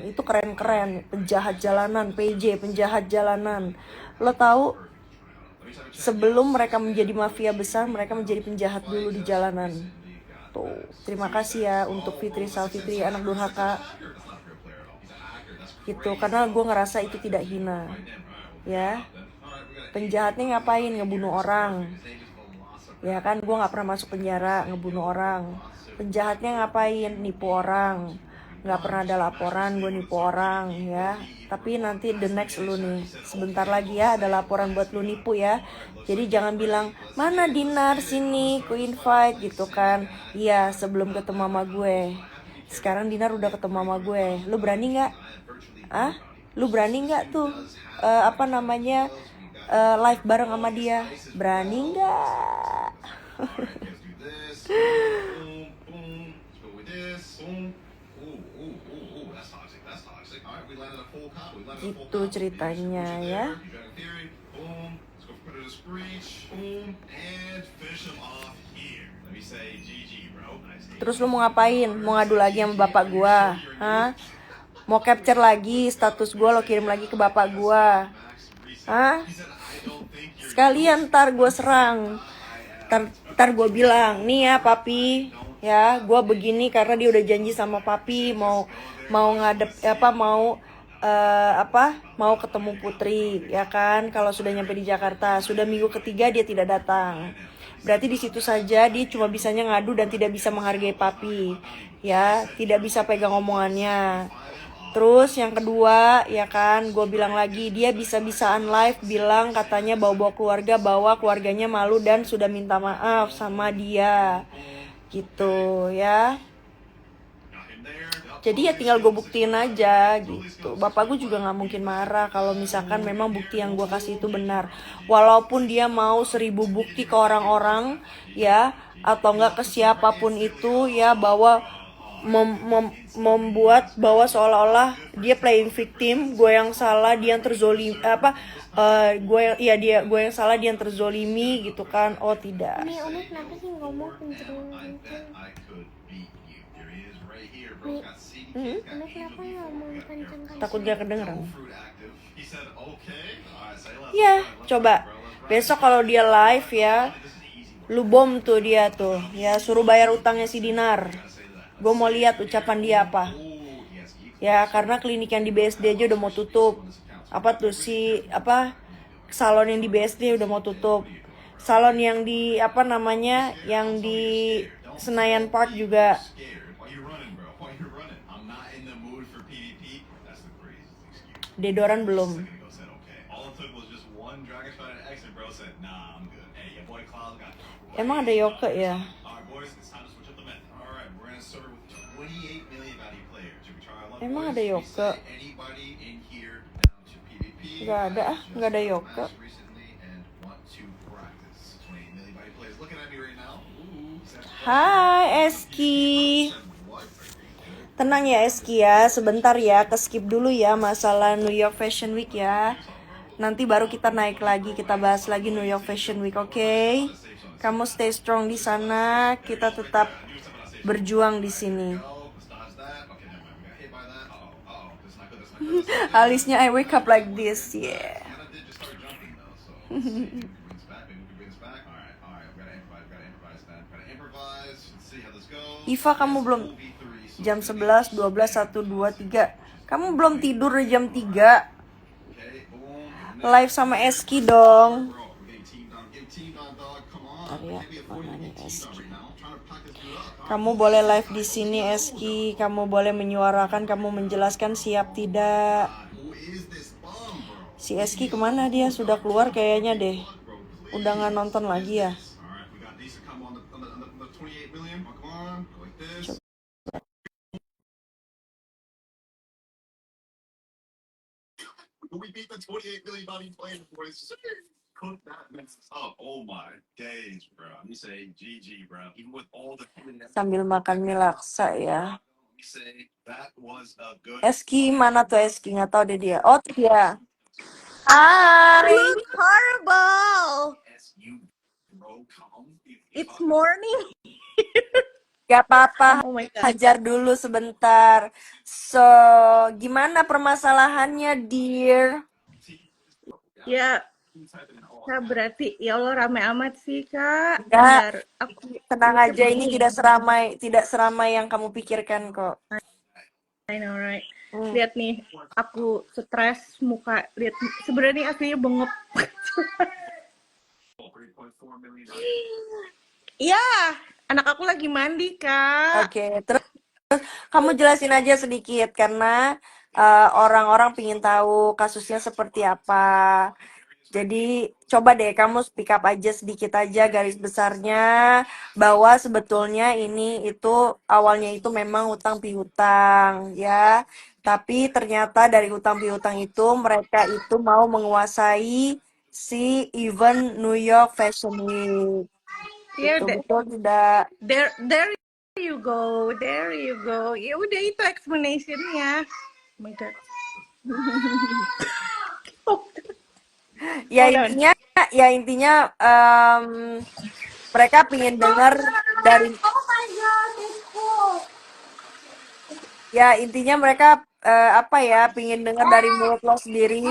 itu keren-keren, penjahat jalanan, PJ, penjahat jalanan. Lo tahu, sebelum mereka menjadi mafia besar, mereka menjadi penjahat dulu di jalanan. Tuh, terima kasih ya untuk Fitri Salfitri, anak durhaka. Gitu, karena gue ngerasa itu tidak hina. Ya, penjahatnya ngapain? Ngebunuh orang. Ya kan, gue gak pernah masuk penjara ngebunuh orang. Penjahatnya ngapain? Nipu orang. Gak pernah ada laporan gue nipu orang ya. Tapi nanti the next lu nih, sebentar lagi ya ada laporan buat lu nipu ya. Jadi jangan bilang, mana Dinar sini, ku invite gitu kan. Iya, sebelum ketemu sama gue. Sekarang Dinar udah ketemu sama gue. Lu berani gak? Lu berani gak tuh live bareng sama dia? Berani gak? Gitu ceritanya ya. Terus lu mau ngapain? Mau ngadu lagi sama bapak gua? Hah? Mau capture lagi status gua, lo kirim lagi ke bapak gua? Hah? Sekalian ntar gua serang. Ntar gue bilang, nih ya papi, ya gue begini karena dia udah janji sama papi mau mau ketemu Putri, ya kan? Kalau sudah nyampe di Jakarta, sudah minggu ketiga dia tidak datang. Berarti di situ saja dia cuma bisanya ngadu dan tidak bisa menghargai papi, ya, tidak bisa pegang omongannya. Terus yang kedua, ya kan, gue bilang lagi, dia bisa-bisaan live bilang katanya bawa-bawa keluarga, bawa keluarganya malu dan sudah minta maaf sama dia. Gitu ya. Jadi ya tinggal gue buktiin aja gitu. Bapak gue juga gak mungkin marah kalau misalkan memang bukti yang gue kasih itu benar. Walaupun dia mau 1000 bukti ke orang-orang ya, atau enggak ke siapapun itu ya, bahwa membuat bahwa seolah-olah dia playing victim, gue yang salah, dia yang terzolim gue yang salah, dia yang terzolimi gitu kan. Oh tidak. Umi kenapa sih ngomong kenceng gitu? Umi kenapa ngomong kenceng? Takut dia kedengeran. Ya, coba besok kalau dia live ya, lu bom tuh dia tuh, ya suruh bayar utangnya si Dinar. Gue mau lihat ucapan dia apa. Ya karena klinik yang di BSD aja udah mau tutup. Salon yang di BSD udah mau tutup. Salon yang di yang di Senayan Park juga. Dedoran belum. Emang ada yoke ya? Emang ada yoke? Gak ada yoke. Hai Eski. Tenang ya Eski ya, sebentar ya, skip dulu ya masalah New York Fashion Week ya. Nanti baru kita naik lagi, kita bahas lagi New York Fashion Week, oke? Kamu stay strong di sana, kita tetap berjuang di sini. Alisnya I wake up like this, yeah. Iva, kamu belum jam 11, 12, 1, 2, 3. Kamu belum tidur di jam 3. Live sama Eski dong. Bentar ya, mana nih Eski? Kamu boleh live di sini Eski, kamu boleh menyuarakan, kamu menjelaskan siap tidak. Si Eski kemana dia? Sudah keluar kayaknya deh. Udah gak nonton lagi ya? Sambil makan mie laksa ya. Eski mana tuh Eski? Nggak tahu deh dia. Oh dia. Hai. Horrible. It's morning. Gak apa-apa, Oh my god. hajar dulu sebentar. So, gimana permasalahannya, dear? Ya, Kak, berarti ya Allah rame amat sih, Kak. Enggak, Bentar, aku tenang mikir aja, ini nih. tidak seramai yang kamu pikirkan kok. I know, right? Hmm. Lihat nih, aku stres muka. Lihat, sebenarnya aslinya bengep. Iya, anak aku lagi mandi, Kak. Oke, terus kamu jelasin aja sedikit karena orang-orang pingin tahu kasusnya seperti apa. Jadi coba deh kamu speak up aja sedikit aja garis besarnya bahwa sebetulnya ini itu awalnya itu memang utang piutang ya. Tapi ternyata dari utang piutang itu mereka itu mau menguasai si event New York Fashion Week. Iya, Itu betul tidak? there you go, there you go. Ya udah itu explanationnya. Oh my god. Ya Hold on. intinya ya intinya mereka pingin dengar dari ya intinya mereka apa ya pingin dengar dari mulut lo sendiri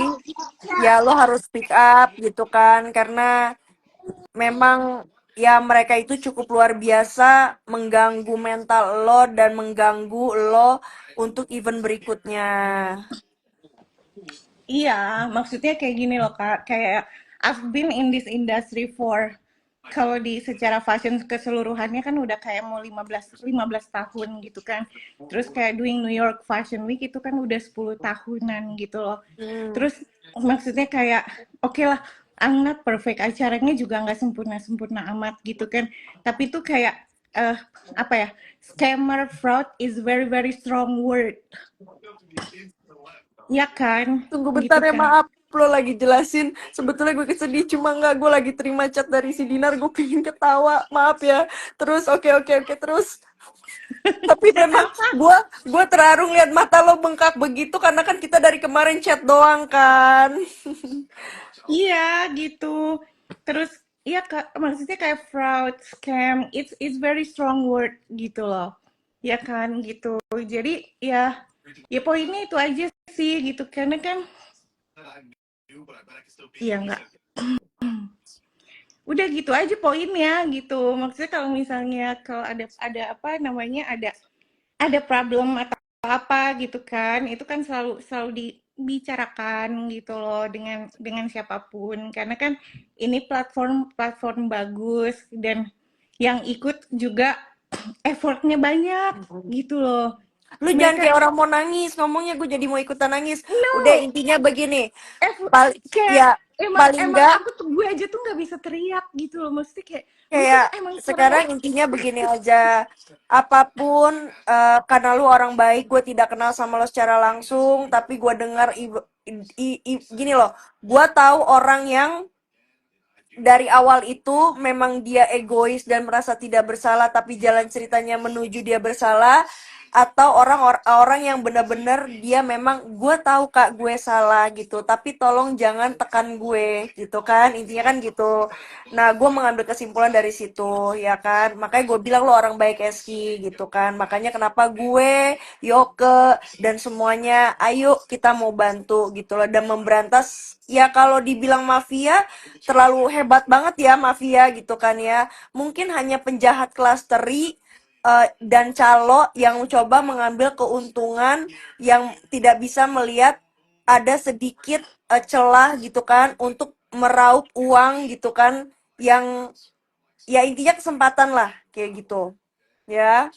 ya lo harus speak up gitu kan karena memang ya mereka itu cukup luar biasa mengganggu mental lo dan mengganggu lo untuk event berikutnya. Iya, maksudnya kayak gini loh Kak, kayak I've been in this industry for kalau di secara fashion keseluruhannya kan udah kayak mau 15 tahun gitu kan. Terus kayak doing New York Fashion Week itu kan udah 10 tahunan gitu loh. Hmm. Terus maksudnya kayak oke lah, I'm not perfect, acaranya juga nggak sempurna-sempurna amat gitu kan. Tapi itu kayak eh apa ya? Scammer fraud is very very strong word. Ya kan? Tunggu Gitu bentar ya, kan. maaf. Lo lagi jelasin. Sebetulnya gue kesedih, cuma nggak. Gue lagi terima chat dari si Dinar, gue pengen ketawa. Maaf ya. Terus, oke, terus. Tapi Chat memang apa? gue terharu lihat mata lo bengkak begitu, karena kan kita dari kemarin chat doang kan. Iya gitu. Terus iya Kak, maksudnya kayak fraud, scam, it's very strong word gitu loh. Ya kan gitu. Jadi ya ya poinnya itu aja sih gitu karena kan iya nggak udah gitu aja poinnya gitu. Maksudnya kalau misalnya kalau ada apa namanya ada problem atau apa gitu kan itu kan selalu selalu dibicarakan gitu loh dengan siapapun karena kan ini platform platform bagus dan yang ikut juga effortnya banyak gitu loh Lu jangan mereka kayak orang mau nangis. Ngomongnya gue jadi mau ikutan nangis. Udah no intinya begini. effort Pal kayak ya emang paling emang enggak aku tuh gue aja tuh nggak bisa teriak gitu loh maksudnya kayak gue tuh kayak emang sekarang sebenarnya intinya begini aja. Apapun karena lu orang baik, gue tidak kenal sama lo secara langsung, tapi gue dengar gini loh. Gue tahu orang yang dari awal itu memang dia egois dan merasa tidak bersalah, tapi jalan ceritanya menuju dia bersalah, atau orang yang benar-benar dia memang gue tahu kak gue salah gitu, tapi tolong jangan tekan gue gitu kan, intinya kan gitu. Nah gue mengambil kesimpulan dari situ ya kan, makanya gue bilang lo orang baik Eski gitu kan, makanya kenapa gue Yoke dan semuanya ayo kita mau bantu gitu loh dan memberantas ya. Kalau dibilang mafia terlalu hebat banget ya mafia gitu kan ya. Mungkin hanya penjahat kelas teri dan calo yang coba mengambil keuntungan yang tidak bisa melihat ada sedikit celah gitu kan untuk meraup uang gitu kan yang ya intinya kesempatan lah kayak gitu ya.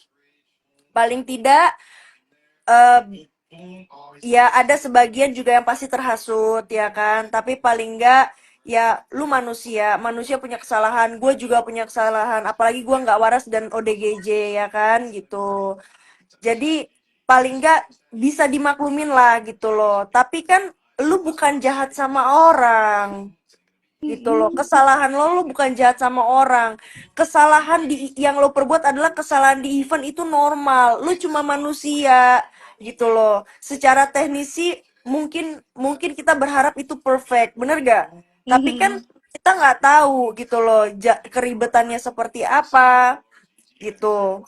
Paling tidak eh, ya ada sebagian juga yang pasti terhasut ya kan, tapi paling enggak ya lu manusia punya kesalahan, gue juga punya kesalahan, apalagi gue nggak waras dan ODGJ ya kan gitu. Jadi paling enggak bisa dimaklumin lah gitu loh, tapi kan lu bukan jahat sama orang gitu loh. Kesalahan lo bukan jahat sama orang. Kesalahan yang lo perbuat adalah kesalahan di event, itu normal. Lu cuma manusia gitu loh. Secara teknisi mungkin mungkin kita berharap itu perfect, bener gak? Tapi kan kita nggak tahu gitu loh keribetannya seperti apa. gitu.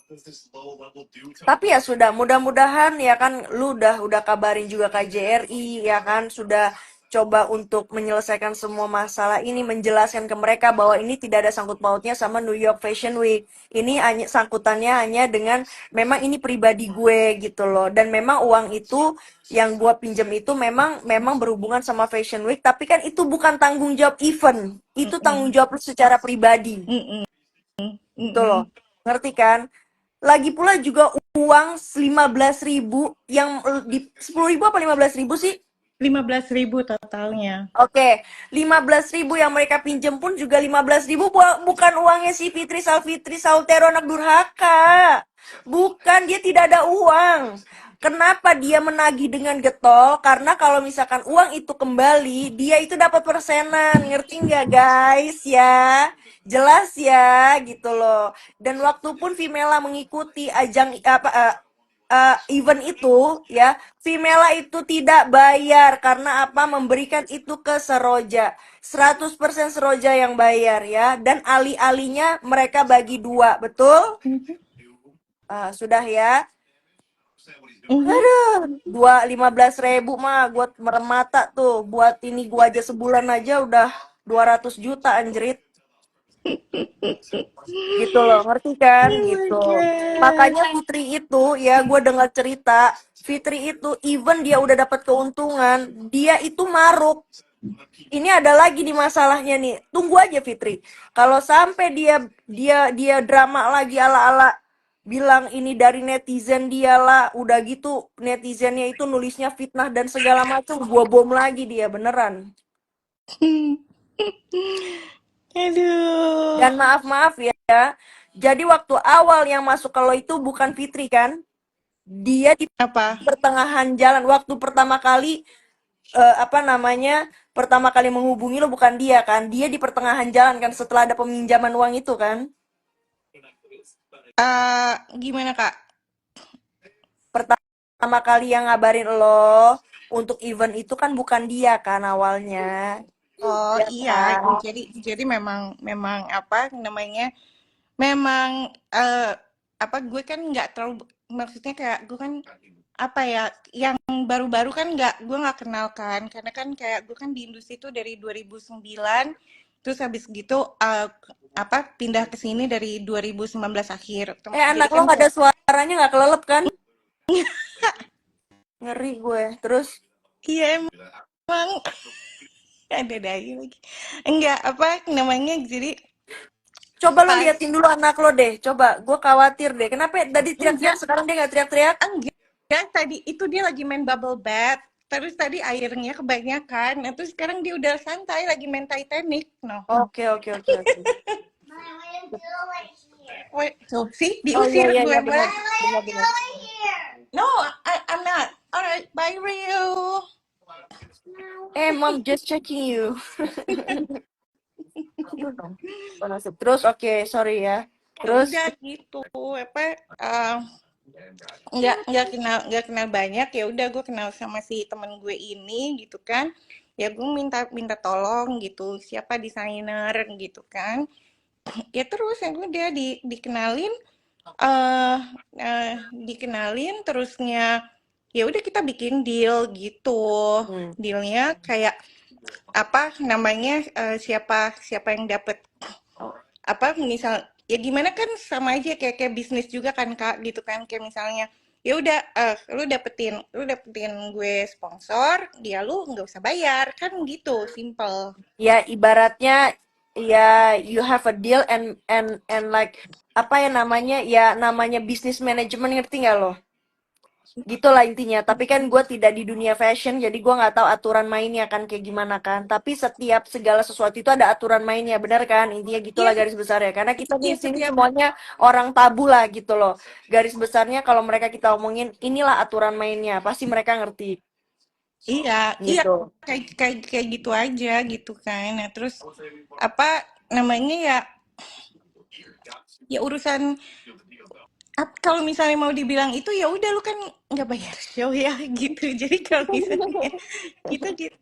Tapi ya sudah, mudah-mudahan ya kan lu udah kabarin juga KJRI ya kan, sudah coba untuk menyelesaikan semua masalah ini, menjelaskan ke mereka bahwa ini tidak ada sangkut pautnya sama New York Fashion Week. Ini hanya sangkutannya hanya dengan memang ini pribadi gue gitu loh. Dan memang uang itu yang gue pinjam itu memang memang berhubungan sama Fashion Week, tapi kan itu bukan tanggung jawab event. Itu tanggung Mm-mm. jawab lu secara pribadi. Mm-mm. Gitu loh. Mm-mm. Ngerti kan? Lagi pula juga uang 15.000 yang di 10.000 apa 15.000 sih? 15.000 totalnya. Oke, 15.000 yang mereka pinjem pun juga 15.000 bukan uangnya si Fitri Salfitri Sautero anak durhaka. Bukan, dia tidak ada uang. Kenapa dia menagih dengan getol? Karena kalau misalkan uang itu kembali, dia itu dapat persenan. Ngerti nggak guys ya? Jelas ya gitu loh. Dan waktu pun Vimela mengikuti ajang event itu ya, Vimela itu tidak bayar karena apa? Memberikan itu ke Seroja. 100% Seroja yang bayar ya, dan alih-alihnya mereka bagi dua, betul? Mhm. Sudah ya. Mhm. Aduh, 15.000 mah buat merem mata tuh. Buat ini gua aja sebulan aja udah 200 juta anjrit. Gitu loh, ngerti kan? Oh my Gitu. God. Makanya Fitri itu ya, gue dengar cerita Fitri itu even dia udah dapat keuntungan, dia itu maruk. Ini ada lagi nih masalahnya nih. Tunggu aja Fitri. Kalau sampai dia drama lagi ala-ala bilang ini dari netizen dialah, udah gitu netizennya itu nulisnya fitnah dan segala macam, gua bom lagi dia beneran. Aduh. Dan maaf-maaf ya. Jadi waktu awal yang masuk kalau itu bukan Fitri kan? Dia di Apa? pertengahan jalan waktu pertama kali apa namanya? Pertama kali menghubungi lo bukan dia kan? Dia di pertengahan jalan kan setelah ada peminjaman uang itu kan? Gimana Kak? Pertama kali yang ngabarin lo untuk event itu kan bukan dia kan awalnya. Oh Ya iya, kan? jadi memang memang apa namanya? Memang apa gue kan nggak terlalu, maksudnya kayak gue kan apa ya, yang baru-baru kan gue nggak kenal kan, karena kan kayak gue kan di industri itu dari 2009, terus habis gitu apa pindah ke sini dari 2019 akhir. Jadi Anak lo kan nggak ada kayak suaranya nggak kelelep kan? Ngeri gue. Terus iya emang ada dai lagi. Enggak apa namanya, jadi coba lo pas liatin dulu anak lo deh. Coba, gue khawatir deh. Kenapa tadi teriak-teriak enggak sekarang dia nggak teriak-teriak? enggak tadi itu dia lagi main bubble bath. Terus tadi airnya kebanyakan. Nah, terus sekarang dia udah santai lagi main Titanic. No. Oke, oke, oke, oke. Wait, so see, Oh iya diusir iya gue iya benar mas. benar benar. No, I'm not. Alright, bye Rio. Mom just checking you. Terus oke, sorry ya. Ya Terus udah gitu. Apa nggak kenal banyak, ya udah gue kenal sama si temen gue ini gitu kan, ya gue minta minta tolong gitu siapa desainer gitu kan, ya terus yang udah dikenalin, eh dikenalin terusnya ya udah kita bikin deal gitu, hmm. dealnya kayak apa namanya, siapa siapa yang dapet apa misal ya gimana kan sama aja kayak kayak bisnis juga kan Kak gitu kan, kayak misalnya ya udah lu dapetin gue sponsor, dia lu nggak usah bayar kan gitu, simple. Ya ibaratnya ya you have a deal and like apa ya namanya, ya namanya bisnis manajemen, ngerti nggak lo? Gitulah intinya. Tapi kan gue tidak di dunia fashion, jadi gue nggak tahu aturan mainnya kan kayak gimana kan. Tapi setiap segala sesuatu itu ada aturan mainnya, benar kan? Intinya gitulah Iya, garis besarnya. Karena kita di iya sini setiap semuanya orang tabu lah gitu loh. Garis besarnya kalau mereka kita omongin inilah aturan mainnya, pasti mereka ngerti iya iya gitu. kayak gitu aja gitu kan. Nah terus apa namanya ya, ya urusan kalau misalnya mau dibilang itu ya udah lu kan nggak bayar show ya gitu. Jadi kalau misalnya kita gitu,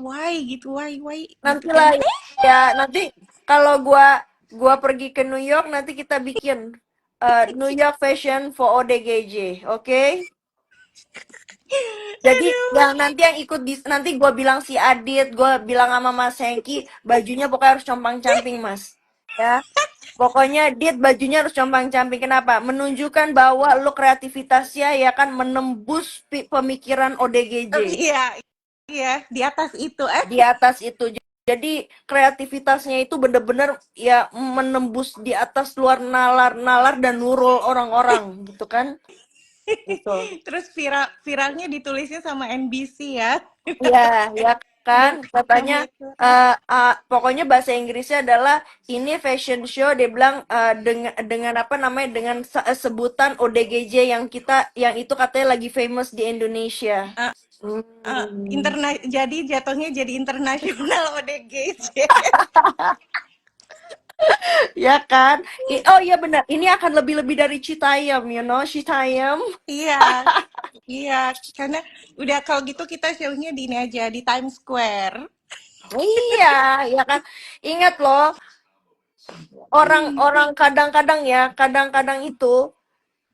why gitu, why gitu kan. Nantilah ya, nanti kalau gua pergi ke New York nanti kita bikin New York Fashion for ODGJ, oke? Jadi Aduh. yang ikut nanti gue bilang si Adit, gue bilang sama Mas Hengki, bajunya pokoknya harus compang-camping Mas. Ya, pokoknya Dit bajunya harus compang-camping. Kenapa? Menunjukkan bahwa lo kreativitasnya ya kan menembus pemikiran ODGJ. Iya, iya, di atas itu. Di atas itu. Jadi kreativitasnya itu bener-bener ya menembus di atas luar nalar-nalar dan nurul orang-orang gitu kan? Gitu. Terus viralnya ditulisnya sama NBC ya. Ya, ya Udah kan? Katanya rame tuh. pokoknya bahasa Inggrisnya adalah ini fashion show. Dia bilang dengan apa namanya dengan sebutan ODGJ yang itu katanya lagi famous di Indonesia. Eh, Hmm. jadi jatuhnya jadi internasional ODGJ. Ya kan? Oh iya benar. Ini akan lebih-lebih dari Citayam, Citayam. Iya, iya, karena udah kalau gitu kita show-nya di ini aja di Times Square. Iya, ya kan. Ingat loh, orang-orang kadang-kadang itu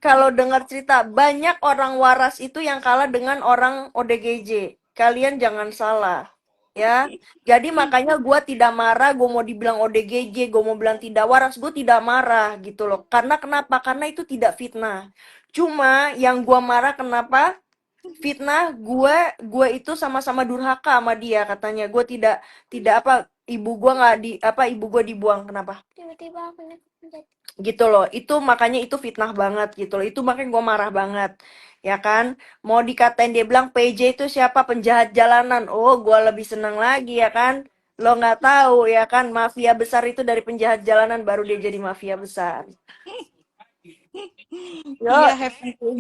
kalau dengar cerita banyak orang waras itu yang kalah dengan orang ODGJ. Kalian jangan salah. Ya, jadi makanya gue tidak marah, gue mau dibilang ODGJ, gue mau bilang tidak waras, gue tidak marah gitu loh. Karena kenapa? Karena itu tidak fitnah. Cuma yang gue marah kenapa? Fitnah gue itu sama-sama durhaka sama dia katanya. Gue tidak tidak apa ibu gue nggak di apa ibu gue dibuang kenapa? Tiba-tiba aku kepencet. Gitu loh, itu makanya itu fitnah banget gitu loh, itu makanya gue marah banget ya kan. Mau dikatain dia bilang PJ itu siapa, penjahat jalanan, oh gue lebih seneng lagi ya kan. Lo nggak tahu ya kan, mafia besar itu dari penjahat jalanan baru dia jadi mafia besar. Yo, Iya,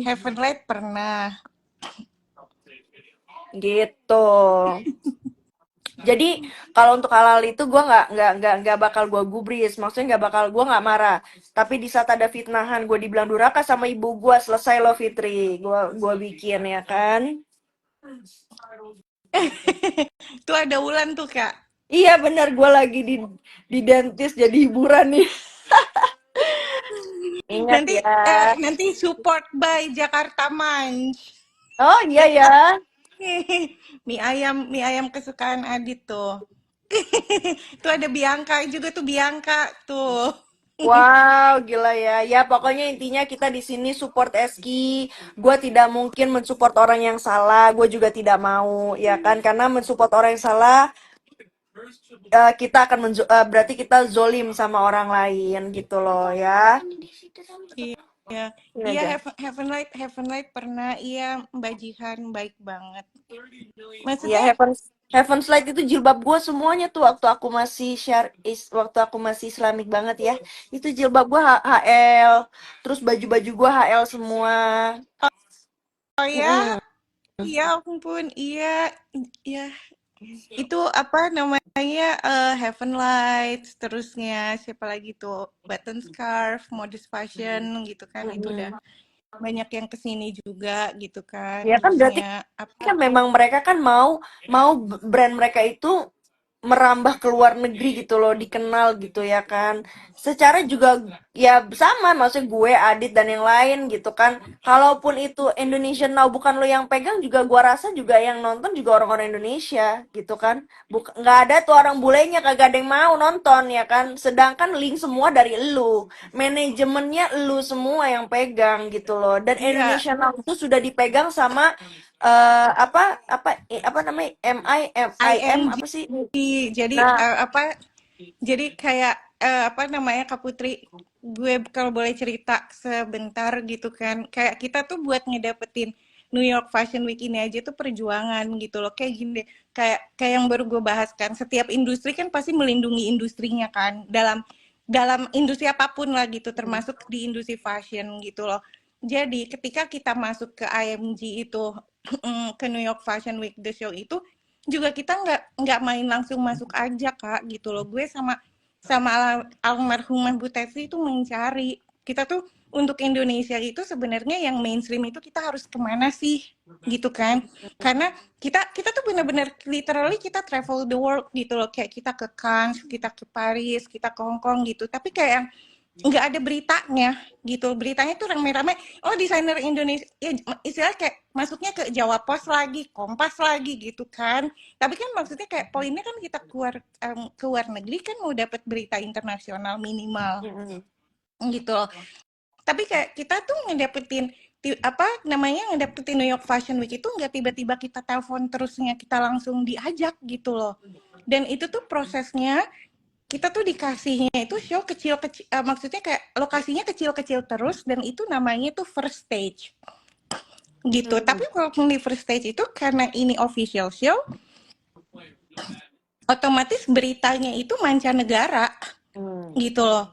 Heaven Light pernah. gitu. Jadi kalau untuk hal-hal itu gue nggak bakal gue gubris, maksudnya nggak bakal gue nggak marah. Tapi di saat ada fitnahan, gue dibilang durhaka sama ibu gue, selesai lo Fitri, gue bikin ya kan. Tuh ada Wulan tuh, Kak. Iya bener, gue lagi di dentist jadi hiburan nih. Ingat Nanti ya. nanti support by Jakarta Munch. Oh iya ya. Mie ayam kesukaan Adit tuh. Tuh ada Bianca juga tuh Bianca tuh. Wow, gila ya. Ya pokoknya intinya kita di sini support Eski. Gue tidak mungkin mensupport orang yang salah. Gue juga tidak mau, ya kan? Karena mensupport orang yang salah, kita akan berarti kita zolim sama orang lain gitu loh ya. Di situ sama. Iya, Ini iya aja. Heaven Light pernah. Iya, Mbak Jihan baik banget. Ya Maksudnya, Heaven Slide itu jilbab gue semuanya tuh waktu aku masih waktu aku masih Islamik banget ya. Itu jilbab gue HL, terus baju-baju gue HL semua. oh ya, Mm-mm. iya ampun, iya, iya. Itu apa namanya Heaven Light, terusnya siapa lagi tuh Button Scarf, Modest Fashion gitu kan, itu udah Mm-mm. banyak yang kesini juga gitu kan, Ya kan berarti terusnya apa? kan memang mereka kan mau mau brand mereka itu merambah ke luar negeri gitu loh, dikenal gitu ya kan. Secara juga ya sama, maksudnya gue, Adit dan yang lain gitu kan. Kalaupun itu Indonesian Now bukan lo yang pegang juga gua rasa juga yang nonton juga orang-orang Indonesia gitu kan. Nggak ada tuh orang bulenya kagak ada yang mau nonton ya kan. Sedangkan link semua dari lu, manajemennya lu semua yang pegang gitu loh. Dan Iya, Indonesian Now itu sudah dipegang sama apa namanya MIM IMG. apa sih? Jadi Nah, apa? Jadi kayak apa namanya Kak Putri, gue kalau boleh cerita sebentar gitu kan, kayak kita tuh buat ngedapetin New York Fashion Week ini aja tuh perjuangan gitu loh. Kayak gini deh, kayak kayak yang baru gue bahas kan, setiap industri kan pasti melindungi industrinya kan, dalam dalam industri apapun lah gitu, termasuk di industri fashion gitu loh. Jadi ketika kita masuk ke IMG itu ke New York Fashion Week the show itu juga kita nggak main langsung masuk aja Kak gitu loh. Gue sama sama almarhumah Bu Tetsi itu mencari kita tuh untuk Indonesia itu sebenarnya yang mainstream itu kita harus kemana sih gitu kan, karena kita tuh benar-benar literally kita travel the world gitu loh, kayak kita ke Cannes, kita ke Paris, kita ke Hong Kong gitu, tapi kayak nggak ada beritanya gitu. Beritanya tuh rame-rame, oh desainer Indonesia, ya istilah kayak masuknya ke Jawa Pos lagi, Kompas lagi gitu kan. Tapi kan maksudnya kayak poinnya kan kita ke luar negeri kan mau dapat berita internasional minimal Mm-mm. gitu loh. Tapi kayak kita tuh ngedapetin apa namanya ngedapetin New York Fashion Week itu nggak tiba-tiba kita telepon terusnya kita langsung diajak gitu loh. Dan itu tuh prosesnya kita tuh dikasihnya itu show kecil-kecil, maksudnya kayak lokasinya kecil-kecil terus dan itu namanya tuh first stage gitu. Mm-mm. Tapi walaupun di first stage itu karena ini official show, otomatis beritanya itu mancanegara Mm. gitu loh.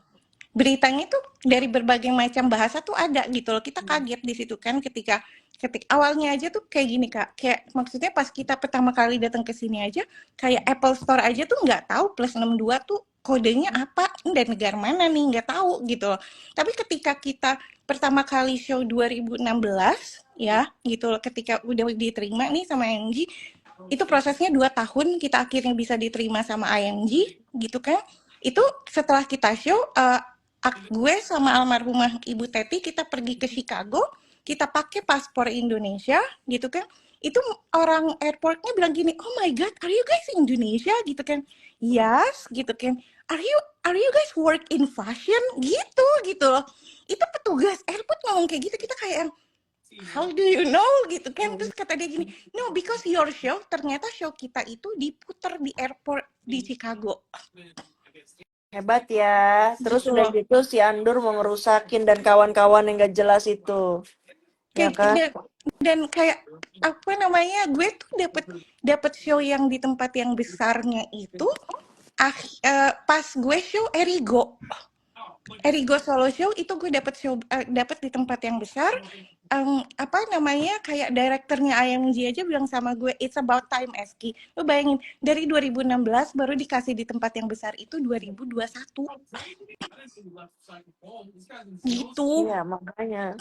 Beritanya tuh dari berbagai macam bahasa tuh ada gitu loh. Kita kaget di situ kan ketika awalnya aja tuh kayak gini Kak. Kayak maksudnya pas kita pertama kali datang ke sini aja, kayak Apple Store aja tuh nggak tahu +62 tuh kodenya apa dan negara mana nih nggak tahu gitu loh. Tapi ketika kita pertama kali show 2016 ya gitu loh, ketika udah diterima nih sama IMG, itu prosesnya 2 tahun kita akhirnya bisa diterima sama IMG gitu kan. Itu setelah kita show, gue sama almarhumah Ibu Teti kita pergi ke Chicago, kita pakai paspor Indonesia gitu kan. Itu orang airportnya bilang gini, oh my god, are you guys Indonesia gitu kan? Yes gitu kan. Are you guys work in fashion gitu loh. Itu petugas airport ngomong kayak gitu, kita kayak how do you know gitu kan. Terus kata dia gini, no because your show, ternyata show kita itu diputar di airport di Chicago Hebat ya. Terus gitu udah loh. gitu si Andur mau ngerusakin dan kawan-kawan yang gak jelas itu. Ya Kayak kan? dan kayak apa namanya, gue tuh dapet show yang di tempat yang besarnya itu pas gue show Erigo Solo Show itu gue dapet di tempat yang besar. Apa namanya, kayak direkturnya IMG aja bilang sama gue, it's about time Eski. Lo bayangin dari 2016 baru dikasih di tempat yang besar itu 2021 gitu. Iya, makanya.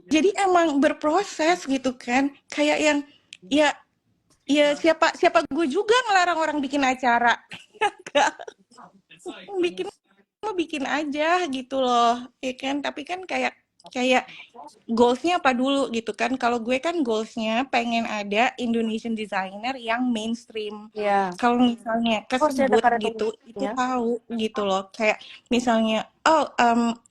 Jadi emang berproses gitu kan, kayak yang ya siapa siapa gue juga ngelarang orang bikin acara. bikin bikin aja gitu loh ya kan. Tapi kan kayak kayak goalsnya apa dulu gitu kan. Kalau gue kan goalsnya pengen ada Indonesian designer yang mainstream. Iya. Kalau misalnya Oh, masih ada kesebut karya gitu itu komiknya. tahu gitu loh, kayak misalnya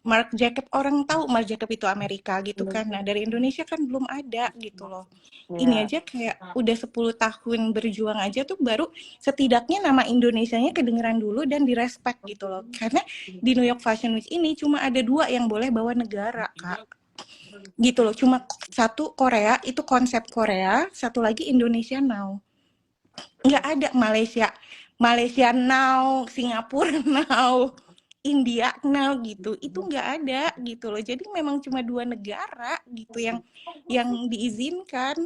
Marc Jacob, orang tahu Marc Jacob itu Amerika gitu kan. Nah dari Indonesia kan belum ada gitu loh. Ini Iya. aja kayak udah 10 tahun berjuang aja tuh baru setidaknya nama Indonesianya kedengeran dulu dan direspek gitu loh. Karena di New York Fashion Week ini cuma ada 2 yang boleh bawa negara Kak gitu loh. Cuma satu Korea, itu konsep Korea, satu lagi Indonesia Now. Nggak ada Malaysia Now, Singapura Now, India Now gitu. Itu nggak ada gitu loh. Jadi memang cuma 2 negara gitu yang diizinkan.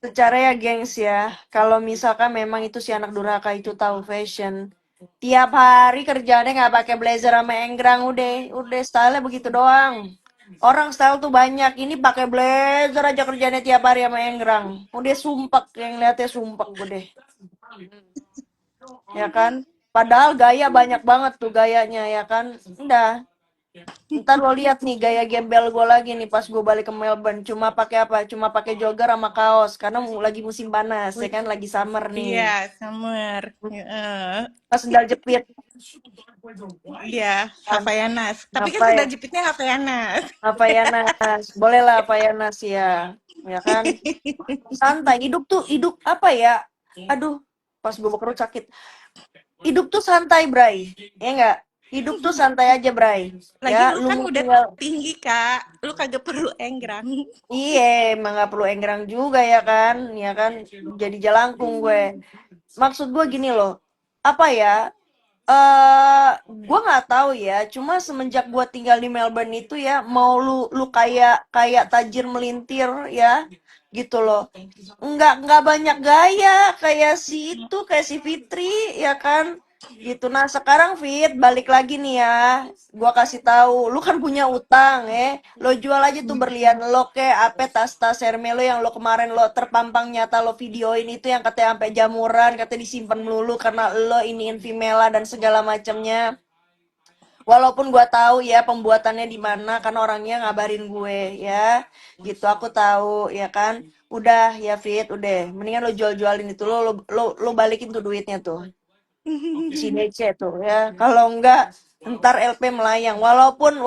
Secara ya, gengs ya. Kalau misalkan memang itu si anak durhaka itu tahu fashion, tiap hari kerjaannya nggak pakai blazer sama enggrang, udah style begitu doang. Orang style tuh banyak, ini pakai blazer aja kerjanya tiap hari sama enggrang. Udah sumpek, yang lihatnya sumpek gue deh. Ya kan? Padahal gaya banyak banget tuh gayanya ya kan. Udah. Ntar lo lihat nih gaya gembel gue lagi nih pas gue balik ke Melbourne. Cuma pakai apa? Cuma pakai jogger sama kaos karena lagi musim panas ya kan, lagi summer nih. Iya, summer. Pas sendal jepit Iya, kan. Havaianas. Tapi kan Apa ya? sendal jepitnya Havaianas. Havaianas. Boleh lah Havaianas ya. Ya kan? Santai. Hidup apa ya? Aduh, pas gue bekerut sakit. Hidup tuh santai, Bray. Ya enggak? Hidup tuh santai aja, Bray. Lagi Ya, lu lu kan mau udah tinggal. tinggi, Kak. Lu kagak perlu enggrang. Iya, emang nggak perlu enggrang juga ya kan? Ya kan? Jadi jalangkung gue. Maksud gue gini loh. Apa ya? Gue nggak tahu ya. Cuma semenjak gue tinggal di Melbourne itu ya, mau lu kayak kayak tajir melintir ya, gitu loh. Nggak banyak gaya kayak kayak si Fitri ya kan? Gitu. Nah, sekarang Fit, balik lagi nih ya. Gua kasih tahu, lu kan punya utang, lo jual aja tuh berlian lo ke apa tas-tas Hermes lo yang lo kemarin lo terpampang nyata lo videoin itu yang katanya sampai jamuran, katanya disimpan melulu karena lo iniin Vimela dan segala macamnya. Walaupun gua tahu ya pembuatannya di mana, kan orangnya ngabarin gue ya. Gitu aku tahu ya kan. Udah ya Fit, udah. Mendingan lo jual-jualin itu lo balikin tuh duitnya tuh. Si DC tuh ya. Kalau enggak ntar LP melayang. Walaupun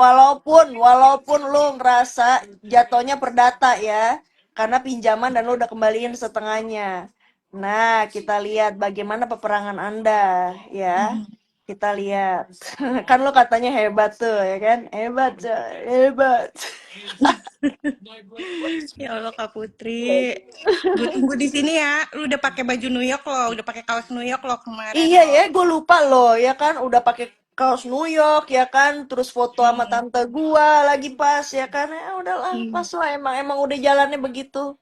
lo ngerasa jatuhnya perdata ya. Karena pinjaman dan lo udah kembaliin setengahnya. Nah, kita lihat bagaimana peperangan Anda ya. Kita lihat. Kan lo katanya hebat tuh ya kan? Hebat, coy. Hebat. Ya Allah Kak Putri, gue tunggu di sini ya. Lu udah pakai baju New York loh, udah pakai kaos New York loh kemarin Iya ya, loh. gue lupa loh ya kan udah pakai kaos New York ya kan, terus foto sama Hmm. tante gua lagi pas ya kan. Ya udahlah, Hmm. pas lah emang udah jalannya begitu.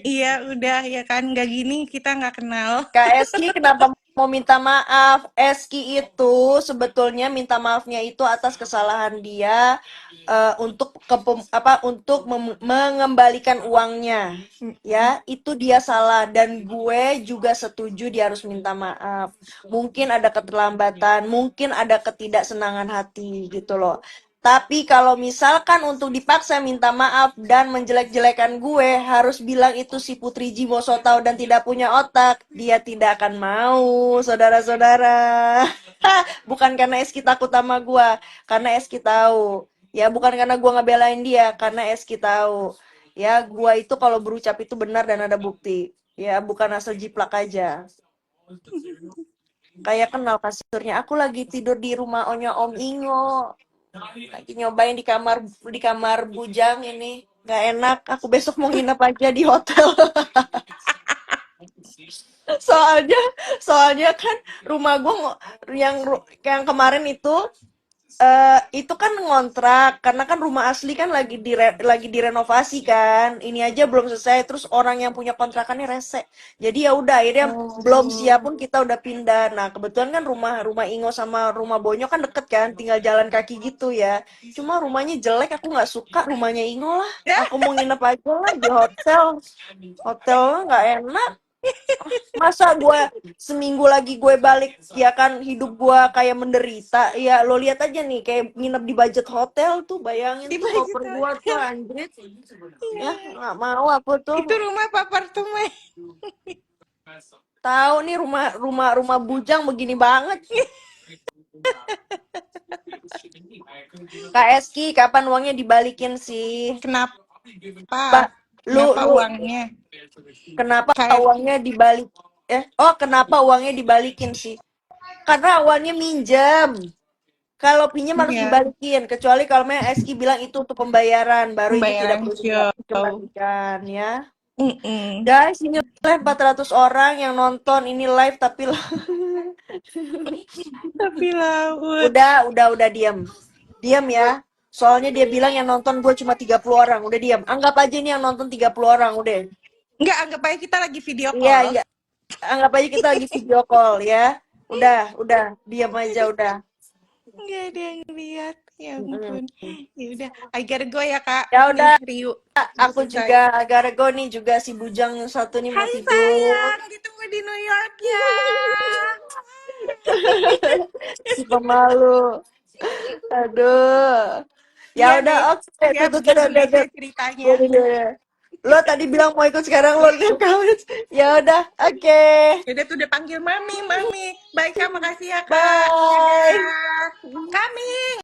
Iya udah ya kan, nggak gini kita nggak kenal. Kak Eski kenapa mau minta maaf? Eski itu sebetulnya minta maafnya itu atas kesalahan dia untuk mengembalikan uangnya. Ya, itu dia salah dan gue juga setuju dia harus minta maaf. Mungkin ada keterlambatan, mungkin ada ketidaksenangan hati gitu loh. Tapi kalau misalkan untuk dipaksa minta maaf dan menjelek-jelekan gue, harus bilang itu si Putri Jimo so tahu dan tidak punya otak. Dia tidak akan mau, saudara-saudara. Bukan karena Eski takut sama gue, karena Eski tahu. Ya, bukan karena gue ngebelain dia, karena Eski tahu. Ya, gue itu kalau berucap itu benar dan ada bukti. Ya, bukan asal jiplak aja. Kayak kenal kasurnya. Aku lagi tidur di rumah Om Ingo. Lagi nyobain di kamar bujang ini. Nggak enak. Aku besok mau nginep aja di hotel. soalnya soalnya kan rumah gue yang kemarin itu kan ngontrak karena kan rumah asli kan lagi direnovasi kan. Ini aja belum selesai terus orang yang punya kontrakannya rese. Jadi ya udah akhirnya belum siap Oh, pun kita udah pindah. Nah, kebetulan kan rumah rumah Ingo sama rumah Bonyo kan deket kan, tinggal jalan kaki gitu ya. Cuma rumahnya jelek, aku nggak suka rumahnya Ingo lah. ya Aku mau nginep aja lah di hotel. Hotel nggak enak. Masa gue seminggu lagi gue balik ya kan hidup gue kayak menderita ya lo lihat aja nih kayak nginep di budget hotel tuh bayangin di tuh baju koper gue tuh hotel. anjir ya Iya. nggak mau aku tuh Itu rumah apa apartemen? tahu nih rumah bujang begini banget. Kak Eski kapan uangnya dibalikin sih Pak? Kenapa? lu Kenapa lu uangnya? kenapa Kayak uangnya dibalik kenapa uangnya dibalikin sih karena awalnya minjem. Kalau pinjam harus ya dibalikin, kecuali kalau memang Eski bilang itu untuk pembayaran, baru itu tidak pembayaran perlu show. dikembalikan ya. Mm-mm. Guys, ini live 400 orang yang nonton ini live tapi Tapi laut. udah diam. Diam ya. Soalnya dia bilang yang nonton gue cuma 30 orang, udah diam. Anggap aja ini yang nonton 30 orang, udah. Enggak, anggap aja kita lagi video Iya, call. iya. Anggap aja kita lagi video call ya. Udah, diam aja udah. Enggak ada yang lihat. Ya Mm-mm. ampun. Ya udah, I gotta go ya, Kak. Ya Nih, udah, Riu. Udah aku selesai. juga agak rego nih juga si bujang yang satu nih mau Hai tidur. sayang, ditunggu di New York ya. Si pemalu. Aduh. Ya Iya udah, nih, oke. ya Tuh, begitu udah, deh udah. ceritanya. Udah. Lo tadi bilang mau ikut sekarang lo lihat kawin. Ya udah, oke. Udah tuh udah panggil mami, mami. Baik Kak, makasih ya Kak. Bye. Dadah. Coming.